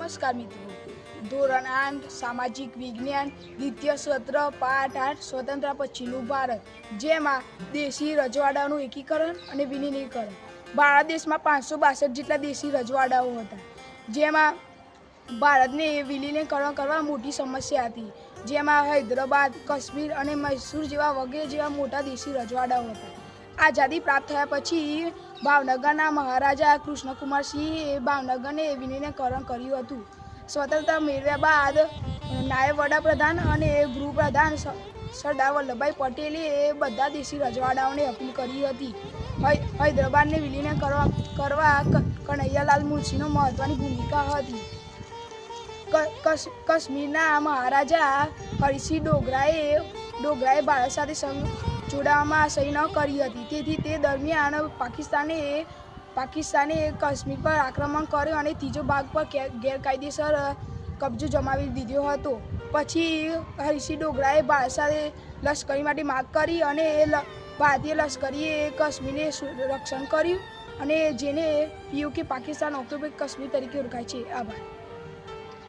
નમસ્કાર મિત્રો, ધોરણ 8 સામાજિક વિજ્ઞાન દ્વિતીય સત્ર પાઠ 8 સ્વતંત્ર પછીનું ભારત, જેમાં દેશી રજવાડાઓનું એકીકરણ અને વિલીનીકરણ. ભારત દેશમાં 562 જેટલા દેશી રજવાડાઓ હતા, જેમાં ભારતને વિલીનીકરણ કરવા મોટી સમસ્યા હતી. જેમાં હૈદરાબાદ, કાશ્મીર અને મૈસૂર જેવા વગેરે જેવા મોટા દેશી રજવાડાઓ હતા. આઝાદી પ્રાપ્ત થયા પછી ભાવનગરના મહારાજા કૃષ્ણકુમારસિંહે ભાવનગરને વિલીનીકરણ કર્યું હતું. સ્વતંત્રતા મેળવ્યા બાદ નાયબ વડાપ્રધાન અને ગૃહપ્રધાન સરદાર વલ્લભભાઈ પટેલે બધા દેશી રજવાડાઓને અપીલ કરી હતી. હૈદરાબાદને વિલીન કરવા કનૈયાલાલ મુનશીનો મહત્વની ભૂમિકા હતી. કાશ્મીરના મહારાજા હરિસિંહ ડોગરાએ ભારત સાથે જોડાવામાં સહી ન કરી હતી. તેથી તે દરમિયાન પાકિસ્તાને કાશ્મીર પર આક્રમણ કર્યો અને ત્રીજો ભાગ પર ગેરકાયદેસર કબજો જમાવી દીધો હતો. પછી હરિસિંહ ડોગરાએ ભારત સાથે લશ્કરી માટે માગ કરી અને ભારતીય લશ્કરીએ કાશ્મીરને રક્ષણ કર્યું, અને જેને POK પાકિસ્તાન ઓક્યુપાઇડ કાશ્મીર તરીકે ઓળખાય છે. આભાર.